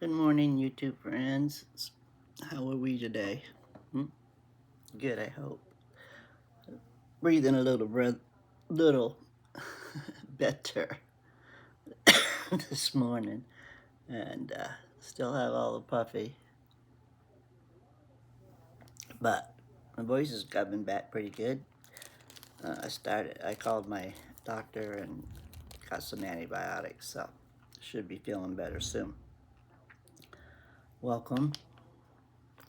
Good morning, YouTube friends. How are we today? Good, I hope. Breathing a little better this morning, and still have all the puffy, but my voice is coming back pretty good. I called my doctor and got some antibiotics, so should be feeling better soon. Welcome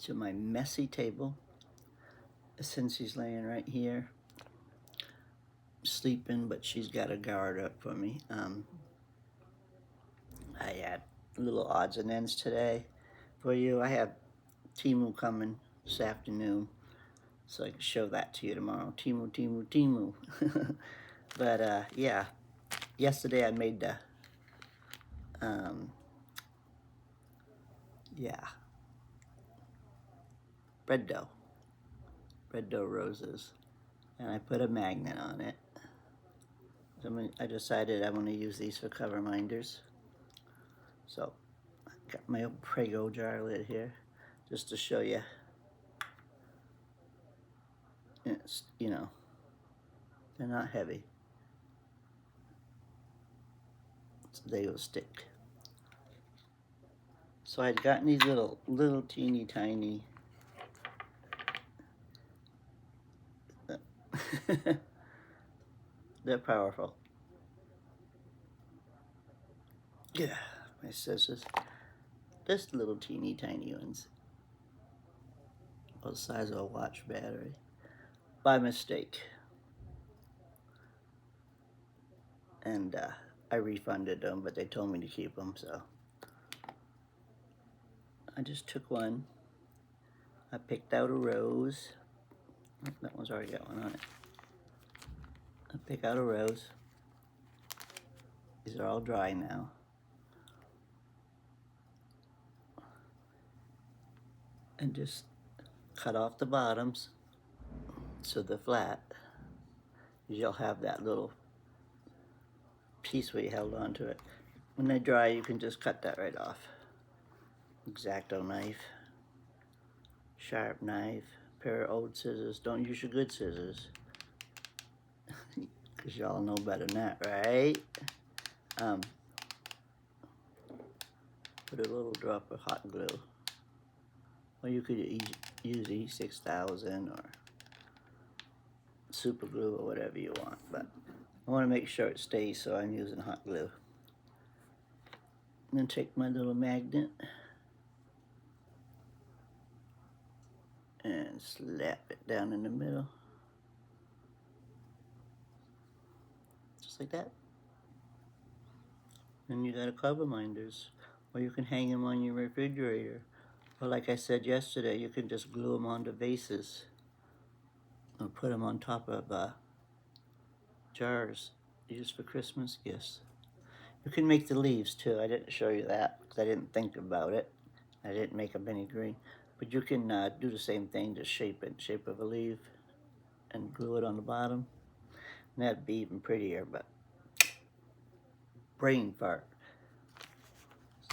to my messy table. Since he's laying right here, sleeping, but she's got a guard up for me. I had little odds and ends today for you. I have Temu coming this afternoon, so I can show that to you tomorrow. Temu. But yeah, yesterday I made the bread dough roses, and I put a magnet on it. So I decided I want to use these for cover minders. So I got my old Prego jar lid here, just to show you. It's, they're not heavy, so they will stick. So I'd gotten these little teeny tiny they're powerful. Yeah, my scissors. Just little teeny tiny ones. About the size of a watch battery. By mistake. And I refunded them, but they told me to keep them, so I just took one. I picked out a rose. That one's already got one on it. I pick out a rose. These are all dry now. And just cut off the bottoms so they're flat. You'll have that little piece where you held onto it. When they dry, you can just cut that right off. X-Acto knife, sharp knife, pair of old scissors. Don't use your good scissors, because y'all know better than that, right? Put a little drop of hot glue. Or you could use E6000 or super glue or whatever you want, but I want to make sure it stays, so I'm using hot glue. And then take my little magnet and slap it down in the middle. Just like that. And you got a cover minders, or you can hang them on your refrigerator. Or like I said yesterday, you can just glue them onto vases or put them on top of jars used for Christmas gifts. You can make the leaves too. I didn't show you that because I didn't think about it. I didn't make them any green. But you can do the same thing, just shape it in shape of a leaf and glue it on the bottom. And that'd be even prettier, but brain fart.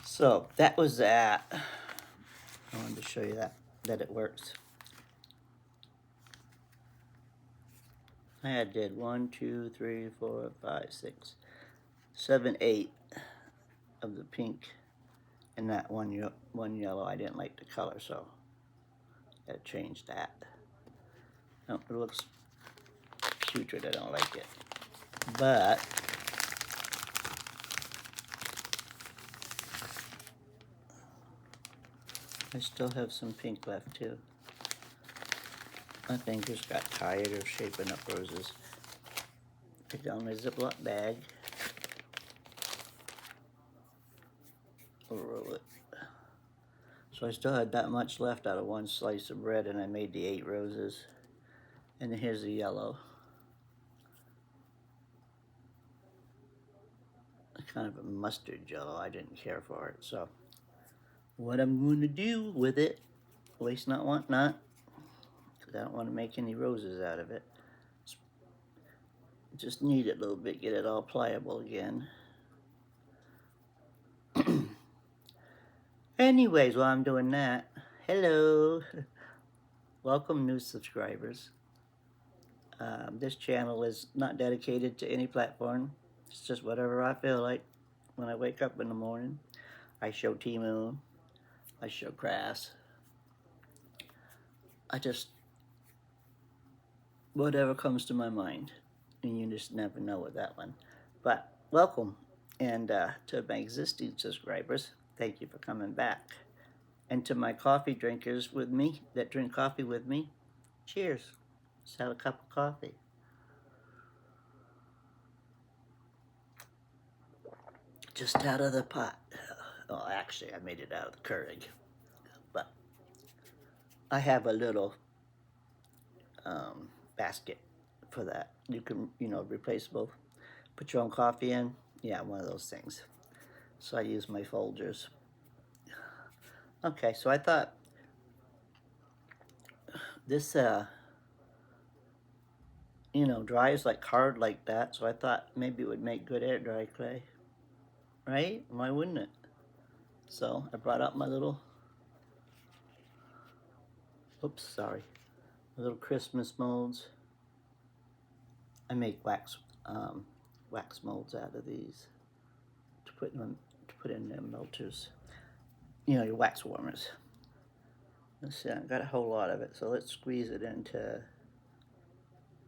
So that was that. I wanted to show you that it works. I did 1, 2, 3, 4, 5, 6, 7, 8 of the pink, and that one yellow. I didn't like the color, so I gotta change that. No, it looks putrid. I don't like it, but I still have some pink left too. My fingers got tired of shaping up roses. Put down my Ziploc bag. Roll it. So I still had that much left out of one slice of bread, and I made the 8 roses. And here's the yellow. Kind of a mustard yellow. I didn't care for it. So what I'm going to do with it, waste not, want not, because I don't want to make any roses out of it. Just knead it a little bit, get it all pliable again. Anyways, while I'm doing that, hello. Welcome, new subscribers. This channel is not dedicated to any platform. It's just whatever I feel like when I wake up in the morning. I show Temu. I show Crass. I just, whatever comes to my mind. And you just never know with that one. But welcome. And to my existing subscribers, thank you for coming back. And to my coffee drinkers with me, that drink coffee with me, cheers. Let's have a cup of coffee. Just out of the pot. Well, actually, I made it out of the Keurig. But I have a little basket for that. You can, replaceable. Put your own coffee in. Yeah, one of those things. So I use my Folgers. Okay, so I thought this, dries like hard like that. So I thought maybe it would make good air dry clay. Right? Why wouldn't it? So I brought out my little, my little Christmas molds. I make wax molds out of these to put in their melters. Your wax warmers. Let's see, I got a whole lot of it, so let's squeeze it into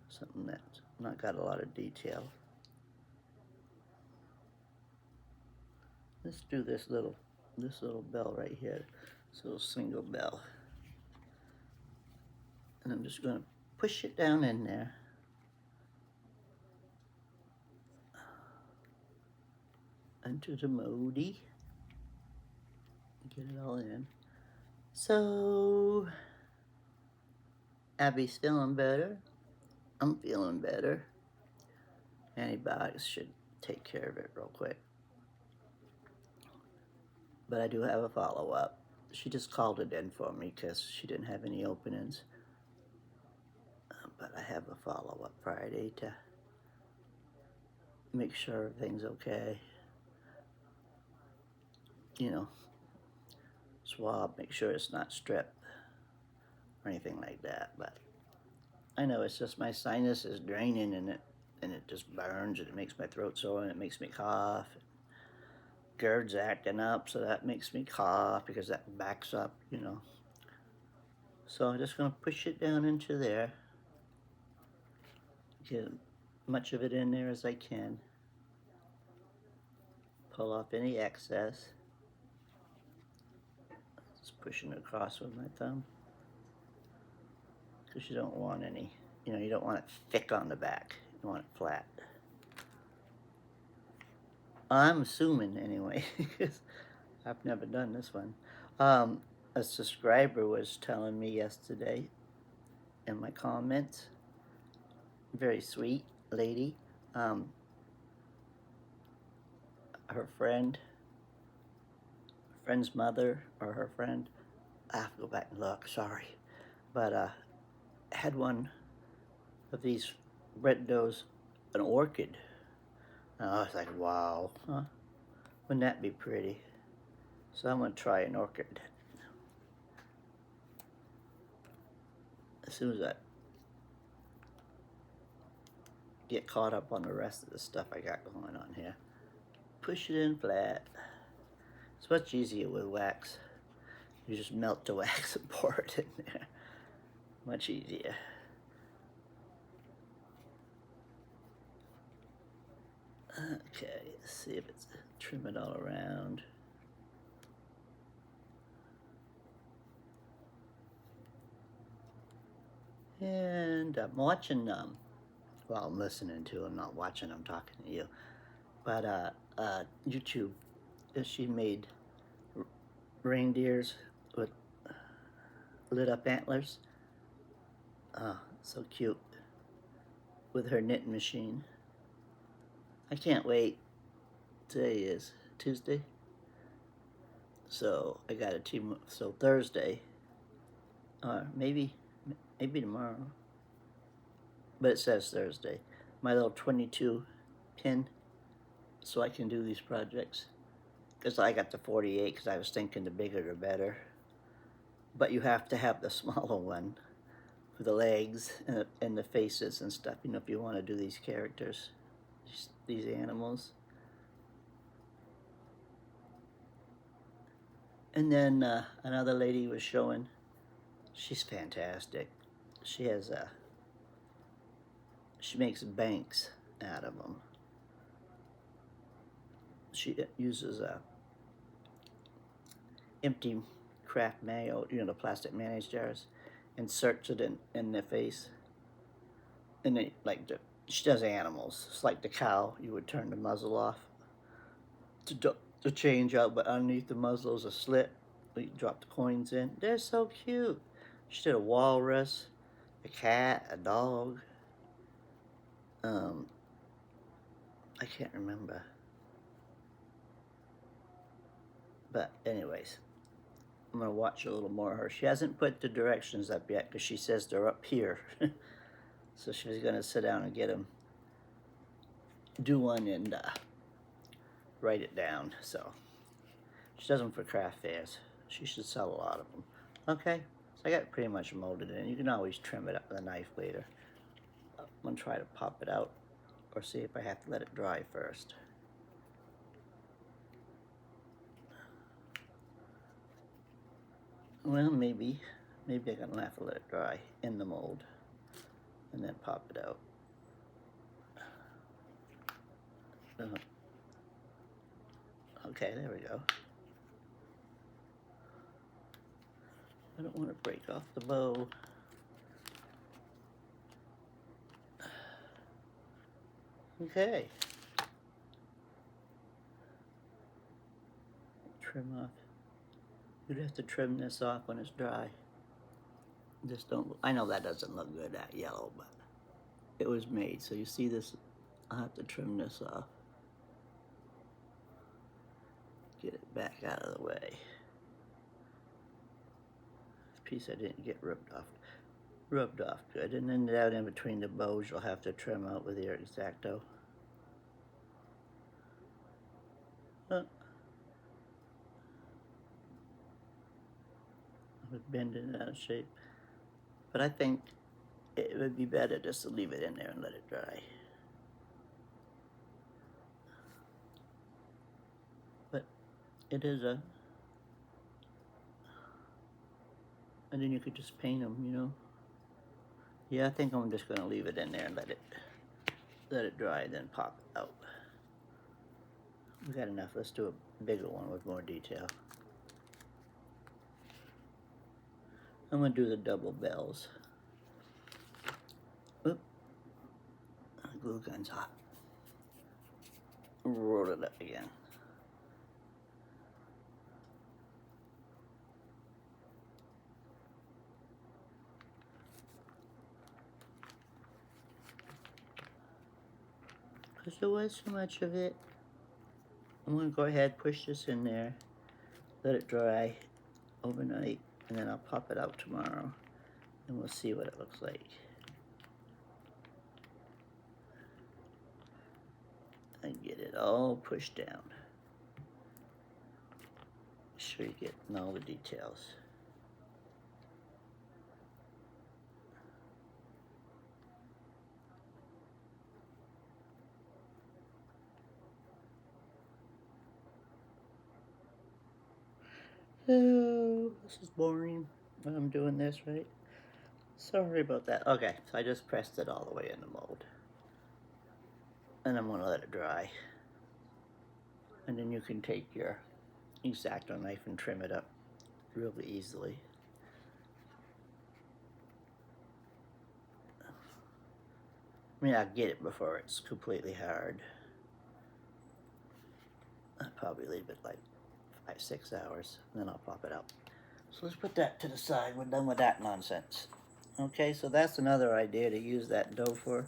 something that's not got a lot of detail. Let's do this little bell right here. This little single bell. And I'm just going to push it down in there. Into the moldy. Get it all in. So, Abby's feeling better. I'm feeling better. Antibiotics should take care of it real quick. But I do have a follow-up. She just called it in for me because she didn't have any openings. But I have a follow-up Friday to make sure everything's okay. Swab, make sure it's not strep or anything like that. But I know it's just my sinus is draining and it just burns and it makes my throat sore and it makes me cough. GERD's acting up, so that makes me cough because that backs up, So I'm just going to push it down into there. Get as much of it in there as I can. Pull off any excess. Just pushing it across with my thumb. Because you don't want any, you don't want it thick on the back. You want it flat. I'm assuming anyway, because I've never done this one. A subscriber was telling me yesterday in my comments, very sweet lady, her friend's mother or her friend, I have to go back and look, sorry, but had one of these red doughs, an orchid. And I was like, wow, huh? Wouldn't that be pretty? So I'm going to try an orchid. As soon as I get caught up on the rest of the stuff I got going on here. Push it in flat. It's much easier with wax. You just melt the wax and pour it in there. Much easier. Okay, let's see if it's trim it all around. And I'm watching, well, I'm listening to, I'm not watching, I'm talking to you. But YouTube, she made reindeers with lit up antlers. Oh, so cute. With her knitting machine. I can't wait. Today is Tuesday. So I got a team, so Thursday, or maybe tomorrow, but it says Thursday, my little 22 pin, so I can do these projects, because I got the 48 because I was thinking the bigger the better. But you have to have the smaller one for the legs and the faces and stuff, you know, if you want to do these characters, these animals. And then another lady was showing, she's fantastic. She has she makes banks out of them. She uses empty Kraft mayo, you know, the plastic mayonnaise jars, inserts it in their face. And they, like, she does animals. It's like the cow, you would turn the muzzle off to change out, but underneath the muzzle is a slit. You drop the coins in. They're so cute. She did a walrus, a cat, a dog. I can't remember. But anyways, I'm gonna watch a little more of her. She hasn't put the directions up yet because she says they're up here. So she's gonna sit down and get them, do one and write it down. So she does them for craft fairs. She should sell a lot of them. Okay, so I got it pretty much molded in. You can always trim it up with a knife later. I'm gonna try to pop it out or see if I have to let it dry first. Well, maybe I'm gonna have to let it dry in the mold and then pop it out. Okay, there we go. I don't want to break off the bow. Okay. Trim off. You'd have to trim this off when it's dry. Just don't, I know that doesn't look good, that yellow, but it was made. So you see this, I'll have to trim this off. Get it back out of the way. This piece I didn't get rubbed off good. And then down in between the bows, you'll have to trim out with your X-Acto. I was bending it out of shape. But I think it would be better just to leave it in there and let it dry. But it is and then you could just paint them, you know. Yeah, I think I'm just gonna leave it in there and let it dry, then pop it out. We got enough. Let's do a bigger one with more detail. I'm gonna do the double bells. Oop. Glue gun's hot. Roll it up again. Because there was so much of it. I'm gonna go ahead, push this in there, let it dry overnight, and then I'll pop it out tomorrow, and we'll see what it looks like. And get it all pushed down. Make sure you get all the details. Oh, this is boring when I'm doing this, right? Sorry about that. Okay, so I just pressed it all the way in the mold. And I'm gonna let it dry. And then you can take your X-Acto knife and trim it up really easily. I mean, I'll get it before it's completely hard. I'll probably leave it like 5-6 hours, and then I'll pop it out. So let's put that to the side. We're done with that nonsense. Okay, so that's another idea to use that dough for.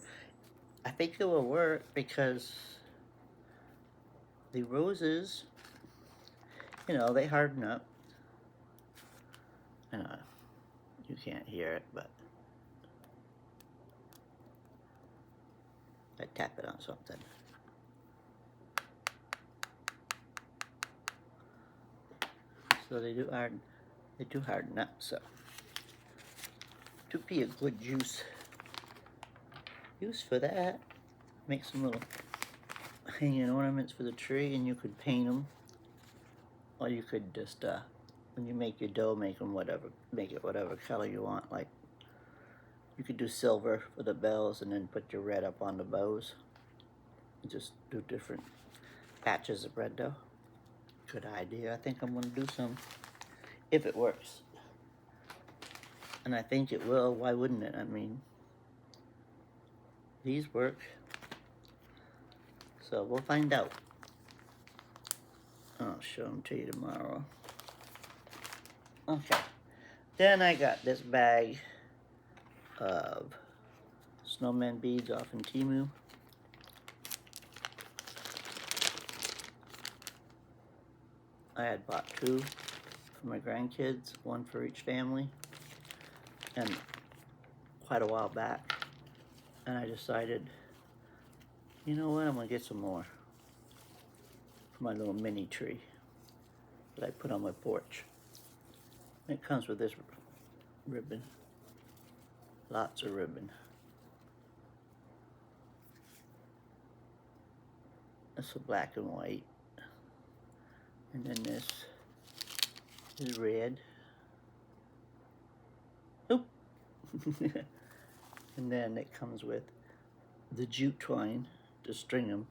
I think it will work because the roses, you know, they harden up. I know you can't hear it, but I tap it on something. So they do harden up, so to be a good use for that. Make some little hanging ornaments for the tree, and you could paint them, or you could just when you make your dough, make it whatever color you want. Like you could do silver for the bells, and then put your red up on the bows. Just do different patches of red dough. Good idea. I think I'm gonna do some, if it works. And I think it will. Why wouldn't it? I mean, these work. So we'll find out. I'll show them to you tomorrow. Okay. Then I got this bag of snowman beads off in Temu. I had bought 2 for my grandkids, 1 for each family, and quite a while back. And I decided, you know what, I'm gonna get some more for my little mini tree that I put on my porch. And it comes with this ribbon, lots of ribbon. This is black and white. And then this is red. Oop! And then it comes with the jute twine to string them.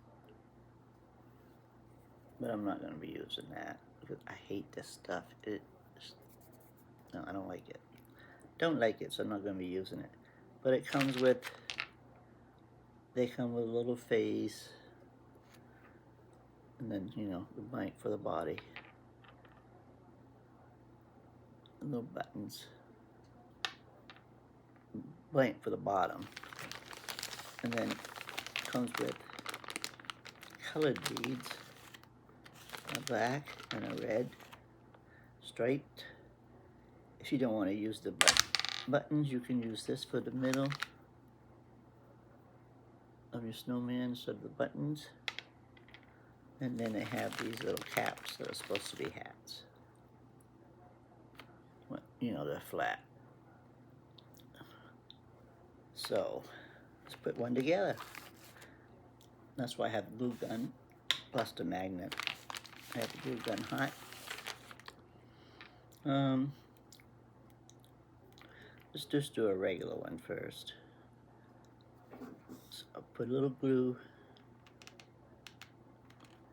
But I'm not going to be using that because I hate this stuff. No, I don't like it. Don't like it, so I'm not going to be using it. But it comes with, they come with a little face. And then, you know, the blank for the body. Little buttons. Blank for the bottom. And then it comes with colored beads. A black and a red. Striped. If you don't want to use the buttons, you can use this for the middle of your snowman instead of the buttons. And then they have these little caps that are supposed to be hats. Well, you know, they're flat. So, let's put one together. That's why I have the glue gun, plus the magnet. I have the glue gun hot. Let's just do a regular one first. So I'll put a little glue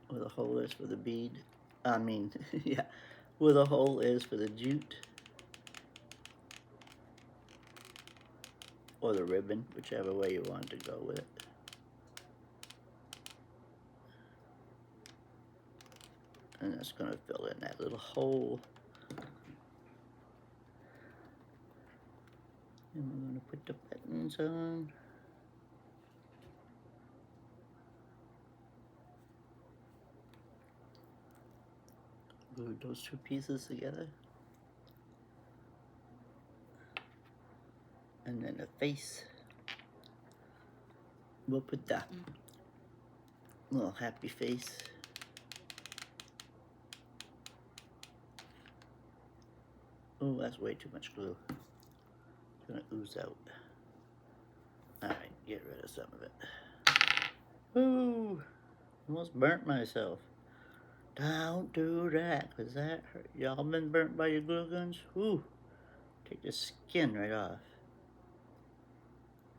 where the hole is for the bead. I mean, yeah, where the hole is for the jute. Or the ribbon, whichever way you want to go with it. And that's going to fill in that little hole. And we're going to put the buttons on. Glue those 2 pieces together. And then the face. We'll put the little happy face. Oh, that's way too much glue. It's gonna ooze out. Alright, get rid of some of it. Ooh, almost burnt myself. Don't do that, cause that hurt. Y'all been burnt by your glue guns? Ooh, take the skin right off.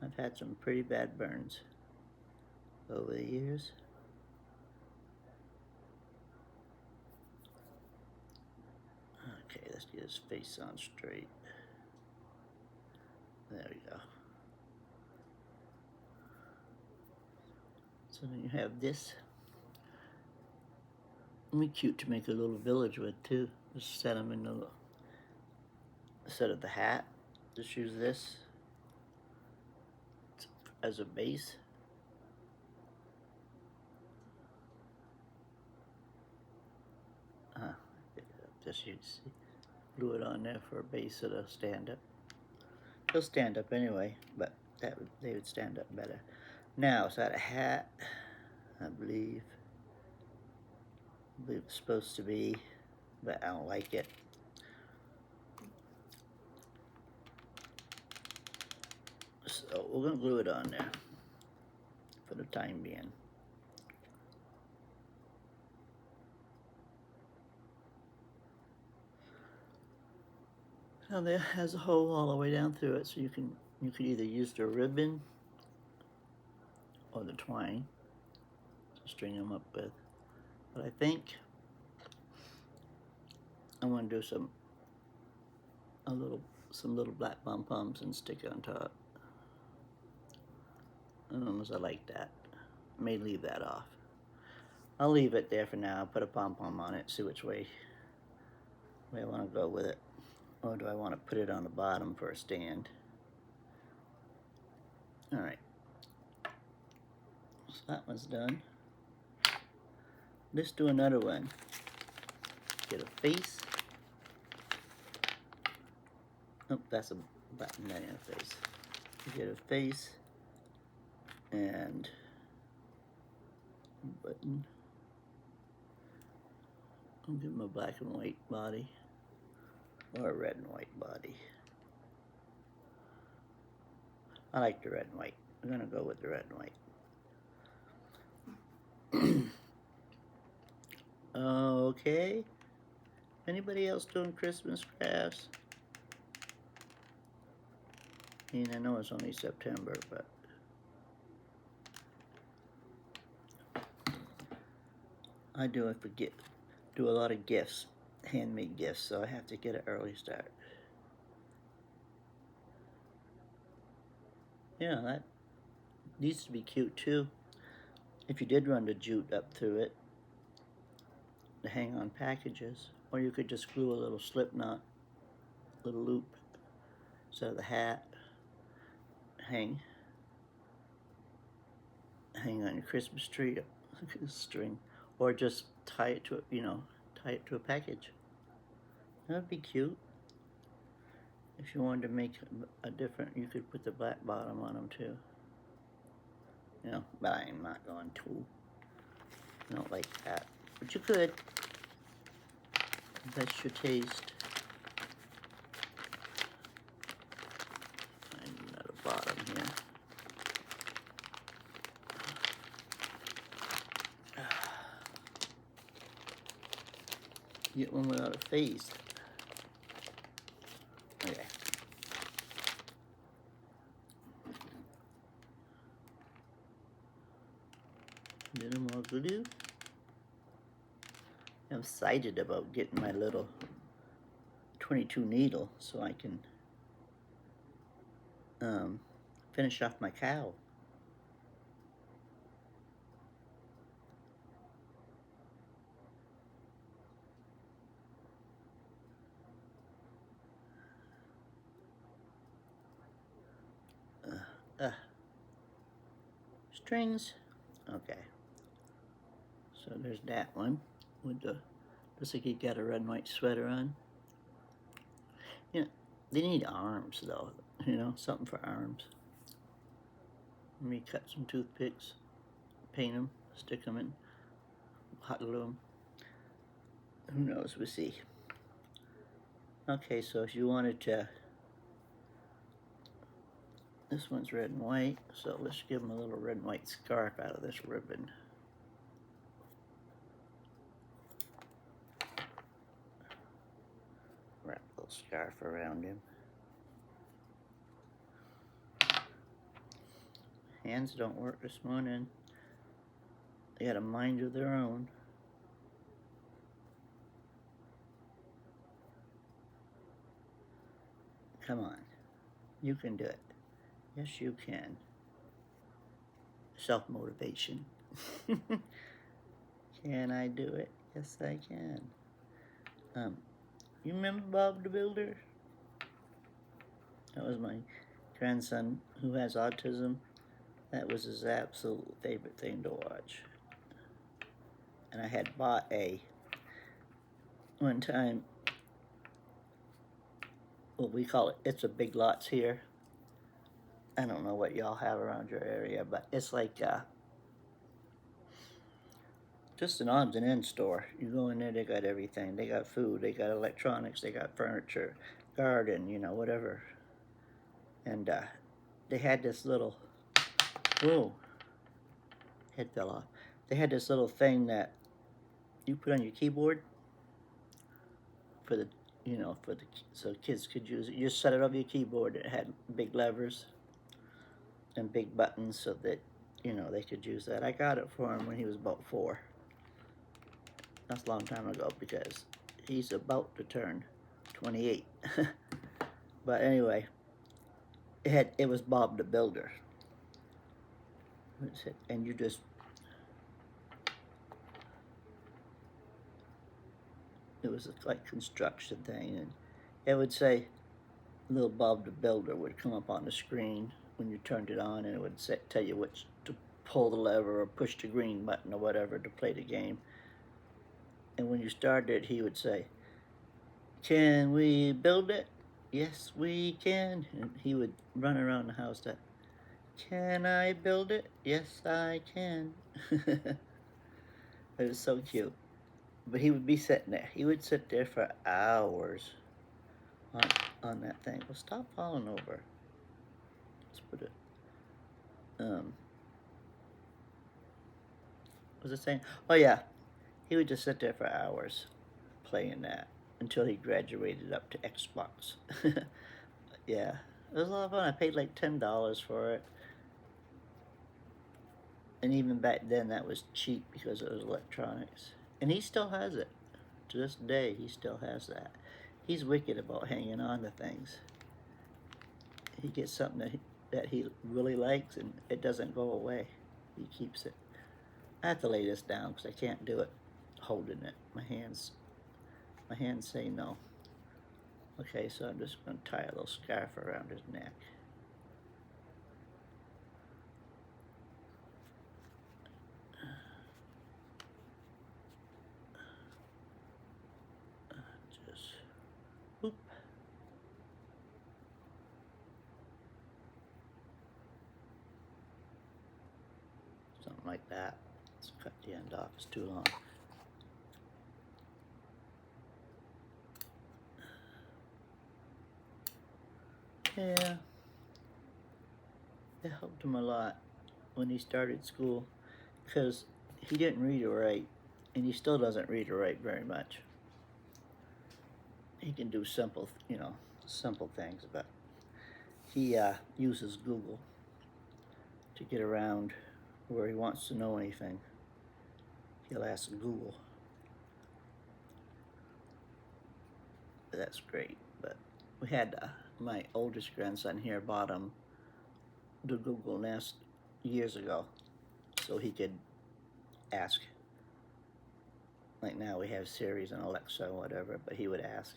I've had some pretty bad burns over the years. Okay, let's get his face on straight. There we go. So then you have this. It'd be cute to make a little village with too. Just set them in the, instead of the hat, just use this as a base. Just you see, glue it on there for a base so they'll stand up. They'll stand up anyway, but they would stand up better. Now, is that a hat? I believe it's supposed to be. but I don't like it. So we're gonna glue it on there for the time being. Now there has a hole all the way down through it, so you can either use the ribbon or the twine to string them up with. But I think I want to do some little black pom-poms and stick it on top. I don't know if I like that. I may leave that off. I'll leave it there for now. Put a pom-pom on it. See which way I want to go with it. Or do I want to put it on the bottom for a stand? All right. So that one's done. Let's do another one. Get a face. Oh, that's a button, not a face. Get a face and a button. I'll give him a black and white body or a red and white body. I like the red and white. I'm gonna go with the red and white. Okay. Anybody else doing Christmas crafts? I mean, I know it's only September, but I do it for do a lot of gifts, handmade gifts, so I have to get an early start. Yeah, that needs to be cute too. If you did run the jute up through it to hang on packages, or you could just glue a little slip knot, little loop, instead of the hat. Hang on your Christmas tree string, or just tie it to a package. That would be cute. If you wanted to make a different, you could put the black bottom on them too. You know, but I'm not going to. I don't like that, but you could. That's your taste. Find another bottom here. Get one without a face. Okay. A little more glue. I'm excited about getting my little 22 needle so I can finish off my cow. Strings. Okay. So there's that one with the, looks like you got a red and white sweater on. You know, they need arms though, you know, something for arms. Let me cut some toothpicks, paint them, stick them in, hot glue them. Who knows, we'll see. Okay, so if you wanted to, this one's red and white, so let's give them a little red and white scarf out of this ribbon. Wrap a little scarf around him. Hands don't work this morning. They got a mind of their own. Come on, you can do it. Yes, you can. Self-motivation. Can I do it? Yes, I can. You remember Bob the Builder? That was my grandson who has autism. That was his absolute favorite thing to watch. And I had bought one time, what we call it, It's a Big Lots here. I don't know what y'all have around your area, but it's like just an odds and ends store. You go in there, they got everything. They got food, they got electronics, they got furniture, garden, you know, whatever. And they had this little, whoa, head fell off. They had this little thing that you put on your keyboard for the, you know, for the, so kids could use it. You just set it over your keyboard. It had big levers and big buttons so that, you know, they could use that. I got it for him when he was about 4. That's a long time ago because he's about to turn 28. But anyway, it was Bob the Builder. And you just, it was like construction thing, and it would say little Bob the Builder would come up on the screen when you turned it on, and it would tell you which to pull the lever or push the green button or whatever to play the game. And when you started, he would say, "Can we build it? Yes, we can." And he would run around the house that, "Can I build it? Yes, I can." It was so cute. But he would be sitting there. He would sit there for hours on that thing. Well, stop falling over. Let's put it. What was it saying? Oh yeah, he would just sit there for hours playing that until he graduated up to Xbox. Yeah, it was a lot of fun. I paid like $10 for it. And even back then that was cheap because it was electronics. And he still has it. To this day, he still has that. He's wicked about hanging on to things. He gets something that he really likes and it doesn't go away. He keeps it. I have to lay this down because I can't do it holding it. My hands say no. Okay, so I'm just going to tie a little scarf around his neck. Just, whoop. Something like that. Let's cut the end off, it's too long. Yeah, it helped him a lot when he started school because he didn't read or write, and he still doesn't read or write very much. He can do simple, you know, simple things, but he uses Google to get around where he wants to know anything. He'll ask Google. That's great, but we had my oldest grandson here bought him the Google Nest years ago so he could ask. Like now we have Siri and Alexa or whatever, but he would ask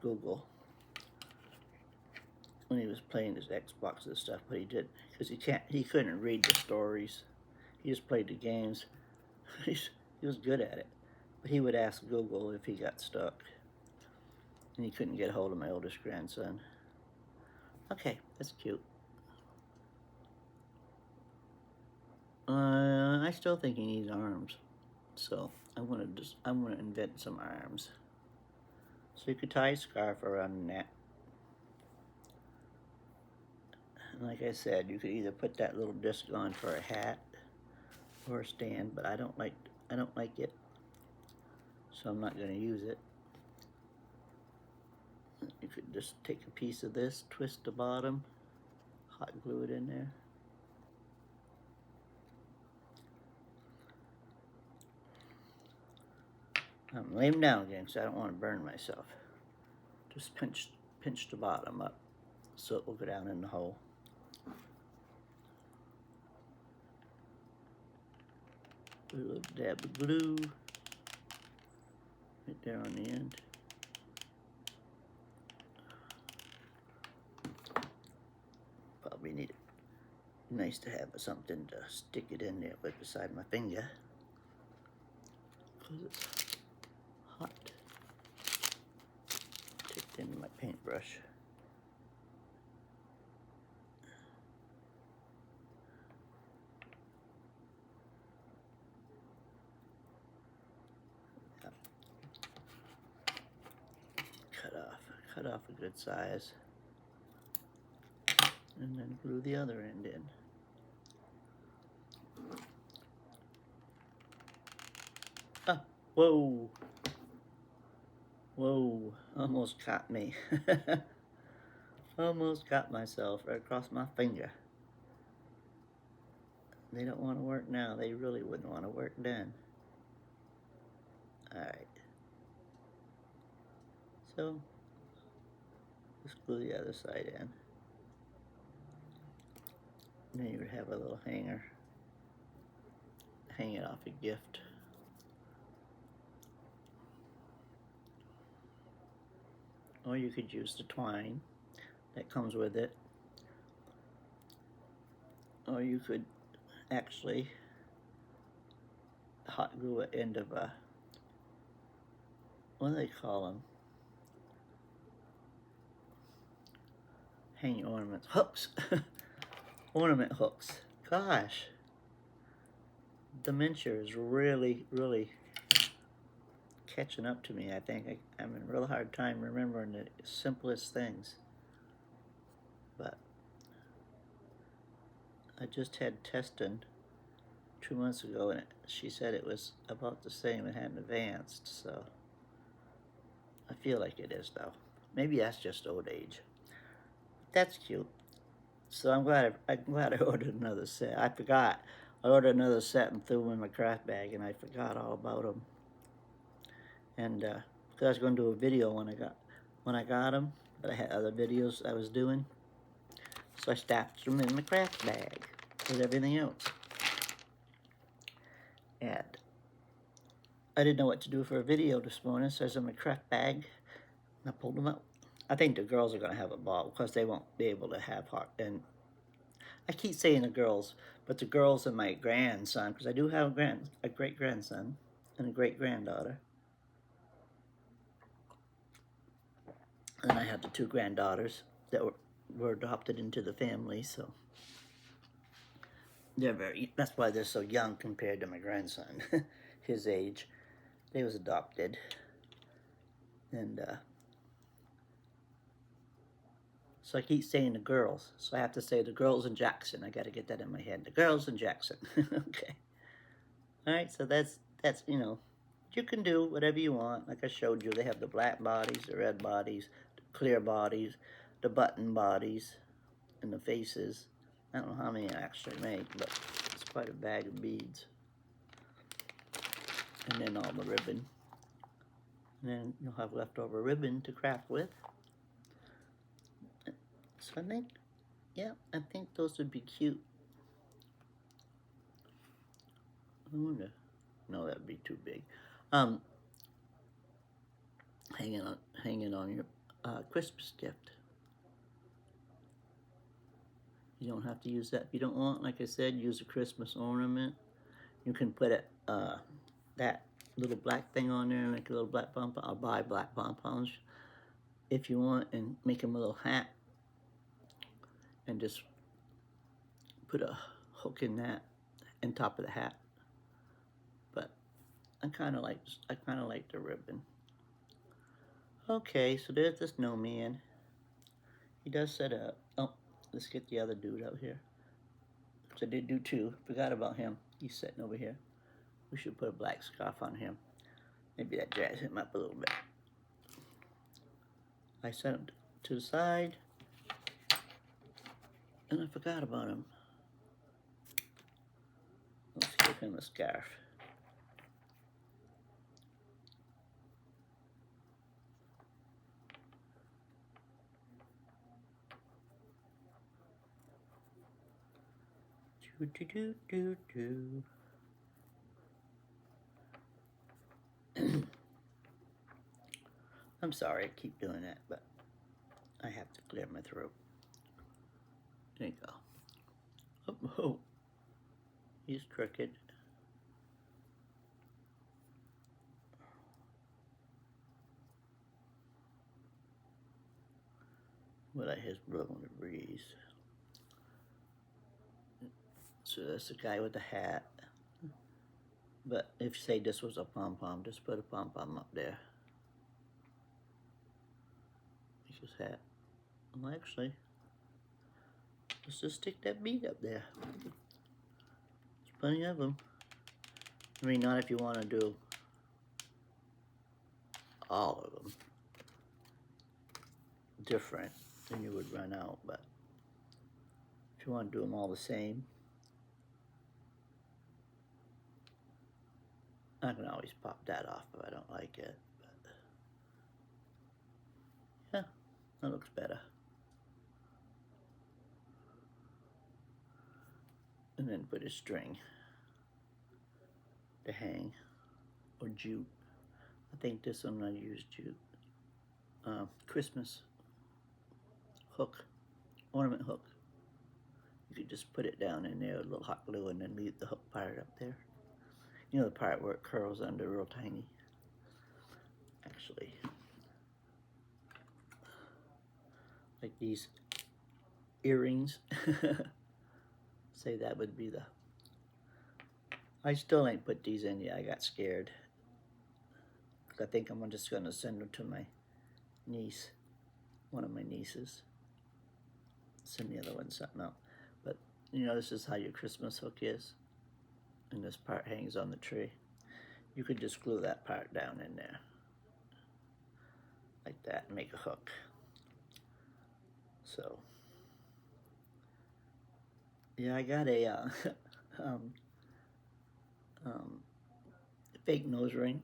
Google when he was playing his Xbox and stuff, but he did because he couldn't read the stories. He just played the games. He was good at it, but he would ask Google if he got stuck, and he couldn't get a hold of my oldest grandson. Okay, that's cute. I still think he needs arms, so I want to invent some arms. So you could tie a scarf around the neck. And like I said, you could either put that little disc on for a hat or a stand, but I don't like it, so I'm not going to use it. You could just take a piece of this, twist the bottom, hot glue it in there. I'm laying him down again because I don't want to burn myself. Just pinch the bottom up so it will go down in the hole. Put a little dab of glue right there on the end. Probably need it. Nice to have something to stick it in there right beside my finger because it's hot. Take it into my paintbrush. cut off a good size, and then glue the other end in. Ah, whoa, whoa, almost caught me. Almost got myself right across my finger. They don't want to work now. They really wouldn't want to work then. Alright. So, just glue the other side in. And then you would have a little hanger. Hang it off a gift. Or you could use the twine that comes with it. Or you could actually hot glue it end of a, what do they call them? Hanging ornaments, hooks. Ornament hooks. Gosh, dementia is really, really catching up to me. I think I'm having a real hard time remembering the simplest things. But I just had testing 2 months ago, and she said it was about the same. It hadn't advanced, so I feel like it is though. Maybe that's just old age. That's cute. So I'm glad I ordered another set. I forgot. I ordered another set and threw them in my craft bag, and I forgot all about them. And because I was going to do a video when I got them, but I had other videos I was doing, so I stacked them in my craft bag with everything else. And I didn't know what to do for a video this morning, so I was in my craft bag, and I pulled them out. I think the girls are going to have a ball because they won't be able to have heart. And I keep saying the girls, but the girls and my grandson, because I do have a great-grandson and a great-granddaughter. And I have the 2 granddaughters that were adopted into the family, so that's why they're so young compared to my grandson, his age. They was adopted. And so I keep saying the girls, so I have to say the girls in Jackson. I got to get that in my head. The girls in Jackson. Okay. All right, so that's, you know, you can do whatever you want. Like I showed you, they have the black bodies, the red bodies, the clear bodies, the button bodies, and the faces. I don't know how many I actually make, but it's quite a bag of beads. And then all the ribbon. And then you'll have leftover ribbon to craft with. So I think, yeah, I think those would be cute. I wonder. No, that'd be too big. Hanging on your Christmas gift. You don't have to use that if you don't want. Like I said, use a Christmas ornament. You can put it that little black thing on there, like a little black pom-pom. I'll buy black pom-poms if you want, and make them a little hat, and just put a hook in that on top of the hat. But I kind of like the ribbon. Okay, so there's the snowman. He does set up. Oh, let's get the other dude out here. So I did do 2. Forgot about him. He's sitting over here. We should put a black scarf on him. Maybe that jazz him up a little bit. I set him to the side, and I forgot about him. Let's give him a scarf. Do. I'm sorry I keep doing that, but I have to clear my throat. There you go. Oh, he's crooked. Well, that has blown the breeze. So that's the guy with the hat. But if you say this was a pom-pom, just put a pom-pom up there. his hat. Well, actually, let's just stick that bead up there. There's plenty of them. I mean, not if you want to do all of them different, then you would run out, but if you want to do them all the same, I can always pop that off if I don't like it, but yeah, that looks better. And then put a string to hang, or jute. I think this one I used jute. Christmas hook, ornament hook. You could just put it down in there with a little hot glue and then leave the hook part up there. You know, the part where it curls under real tiny. Actually, like these earrings. Say that would be the, I still ain't put these in yet. I got scared. I think I'm just gonna send them to my niece, one of my nieces. Send the other one something else. But you know, this is how your Christmas hook is. And this part hangs on the tree. You could just glue that part down in there. Like that, and make a hook. So, yeah, I got a fake nose ring.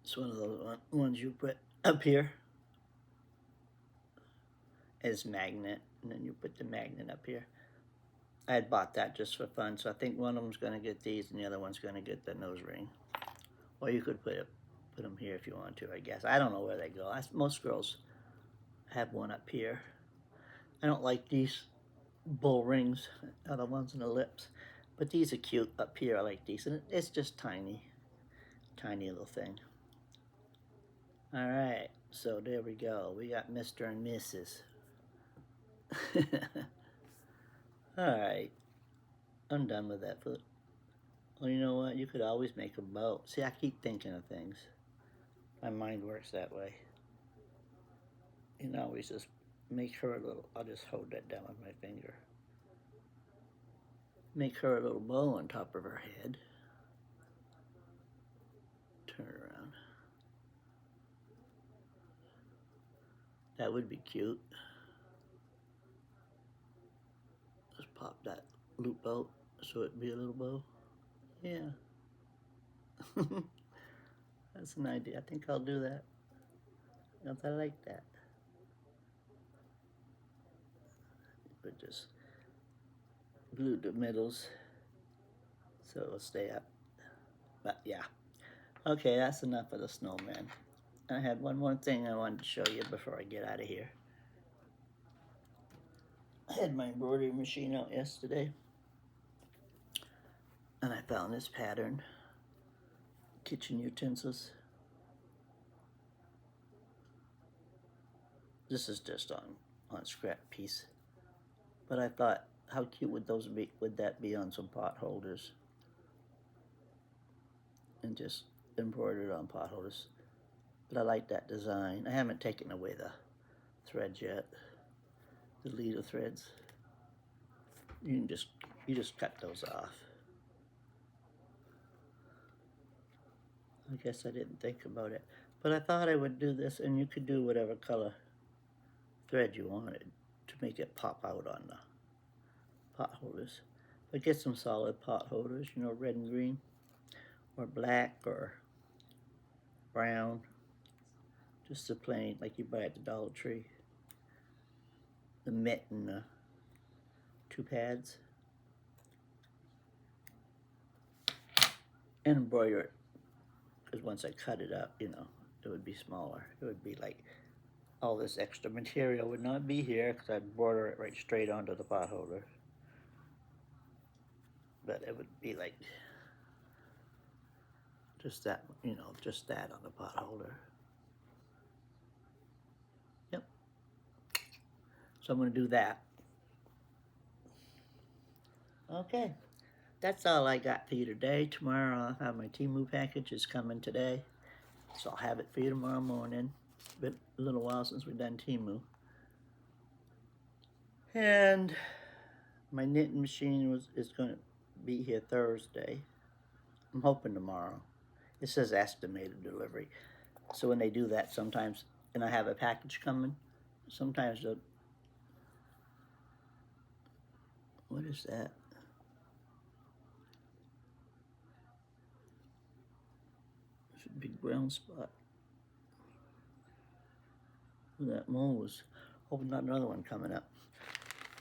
It's one of those ones you put up here as magnet, and then you put the magnet up here. I had bought that just for fun, so I think one of them's gonna get these and the other one's gonna get the nose ring. Or you could put them here if you want to, I guess. I don't know where they go. Most girls have one up here. I don't like these bull rings, other ones in the lips, but these are cute up here. I like these, and it's just tiny little thing. All right, so there we go. We got Mr. and Mrs. All right, I'm done with that. Well, you know what? You could always make a bow. See, I keep thinking of things. My mind works that way. You can always just make her a little, I'll just hold that down with my finger. Make her a little bow on top of her head. Turn it around. That would be cute. Just pop that loop out so it'd be a little bow. Yeah. That's an idea. I think I'll do that. I like that. But just glue the middles so it'll stay up. But yeah. Okay, that's enough of the snowman. I had one more thing I wanted to show you before I get out of here. I had my embroidery machine out yesterday, and I found this pattern, kitchen utensils. This is just on scrap piece, but I thought, how cute would those be? Would that be on some pot holders? And just embroidered on pot holders. But I like that design. I haven't taken away the threads yet, the leader threads. You just cut those off. I guess I didn't think about it, but I thought I would do this, and you could do whatever color thread you wanted to make it pop out on the pot holders. But get some solid pot holders, you know, red and green, or black, or brown. Just the plain, like you buy at the Dollar Tree. The mitt and the 2 pads. And embroider it, because once I cut it up, you know, it would be smaller. It would be like, all this extra material would not be here, because I'd border it right straight onto the pot holder. But it would be like, just that, you know, just that on the pot holder. Yep. So I'm gonna do that. Okay, that's all I got for you today. Tomorrow I'll have my Temu packages coming today. So I'll have it for you tomorrow morning. It's been a little while since we've done Temu. And my knitting machine is going to be here Thursday. I'm hoping tomorrow. It says estimated delivery. So when they do that sometimes, and I have a package coming, sometimes they'll, what is that? There's a big brown spot. That one was, hope not another one coming up.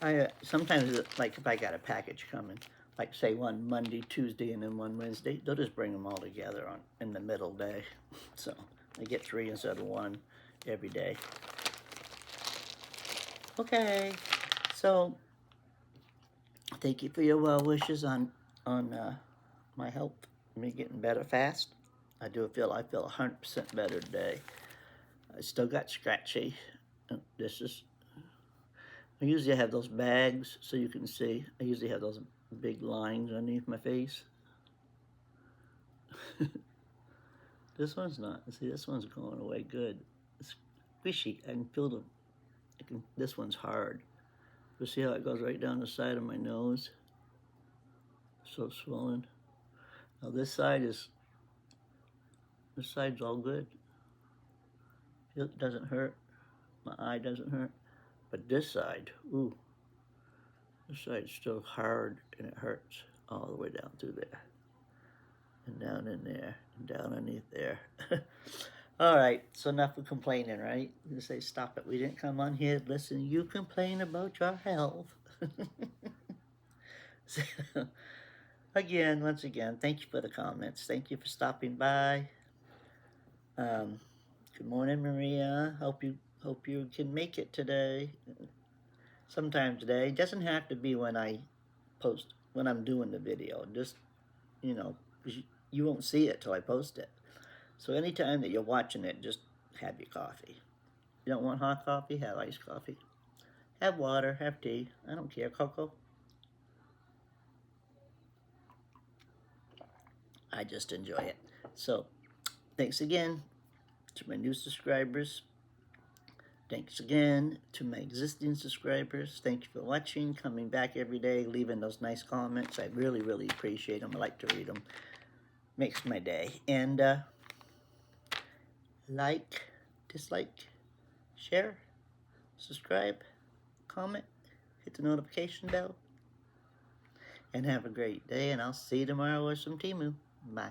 I sometimes, like if I got a package coming, like say one Monday, Tuesday, and then one Wednesday, they'll just bring them all together on in the middle day. So I get 3 instead of 1 every day. Okay, so thank you for your well wishes on my health, me getting better fast. I feel 100% better today. I still got scratchy. This is, I usually have those bags so you can see. I usually have those big lines underneath my face. This one's not. See, this one's going away good. It's squishy. I can feel them. This one's hard. You see how it goes right down the side of my nose? So swollen. Now this side's all good. It doesn't hurt. My eye doesn't hurt. But this side, ooh, this side's still hard and it hurts all the way down through there. And down in there, and down underneath there. All right, so enough of complaining, right? You say, stop it. We didn't come on here to listen. You complain about your health. So, once again, thank you for the comments. Thank you for stopping by. Good morning, Maria. Hope you can make it today. Sometime today. It doesn't have to be when I'm doing the video. Just, you won't see it till I post it. So anytime that you're watching it, just have your coffee. You don't want hot coffee? Have iced coffee. Have water, have tea. I don't care. Cocoa. I just enjoy it. So, thanks again to my new subscribers. Thanks again to my existing subscribers. Thank you for watching, coming back every day, leaving those nice comments. I really, really appreciate them. I like to read them. Makes my day. And like, dislike, share, subscribe, comment, hit the notification bell. And have a great day, and I'll see you tomorrow with some Temu. Bye.